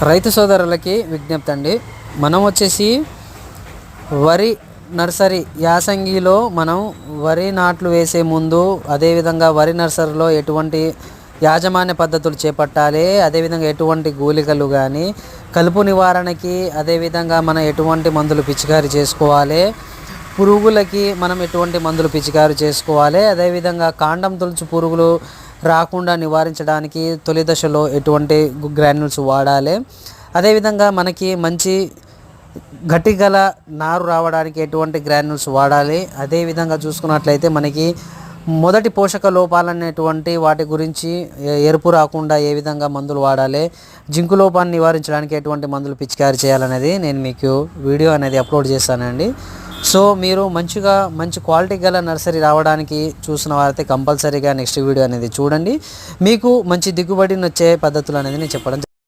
రైతు సోదరులకి విజ్ఞప్తి అండి. మనం వచ్చేసి వరి నర్సరీ యాసంగిలో మనం వరి నాట్లు వేసే ముందు, అదేవిధంగా వరి నర్సరీలో ఎటువంటి యాజమాన్య పద్ధతులు చేపట్టాలి, అదేవిధంగా ఎటువంటి గూలికలు కానీ కలుపు నివారణకి, అదేవిధంగా మనం ఎటువంటి మందులు పిచికారీ చేసుకోవాలి, పురుగులకి మనం ఎటువంటి మందులు పిచికారీ చేసుకోవాలి, అదేవిధంగా కాండం తొలుచు పురుగులు రాకుండా నివారించడానికి తొలి దశలో ఎటువంటి గ్రాన్యూల్స్ వాడాలి, అదేవిధంగా మనకి మంచి గట్టిగల నారు రావడానికి ఎటువంటి గ్రాన్యూల్స్ వాడాలి. అదేవిధంగా చూసుకున్నట్లయితే మనకి మొదటి పోషక లోపాలనేటువంటి వాటి గురించి ఎరుపు రాకుండా ఏ విధంగా మందులు వాడాలి, జింకు లోపాన్ని నివారించడానికి ఎటువంటి మందులు పిచికారీ చేయాలనేది నేను మీకు వీడియో అనేది అప్లోడ్ చేస్తానండి. సో మీరు మంచి క్వాలిటీ గల నర్సరీ రావడానికి చూసిన వారైతే కంపల్సరీగా నెక్స్ట్ వీడియో అనేది చూడండి. మీకు మంచి దిగుబడిని వచ్చే పద్ధతులు అనేది నేను చెప్పడం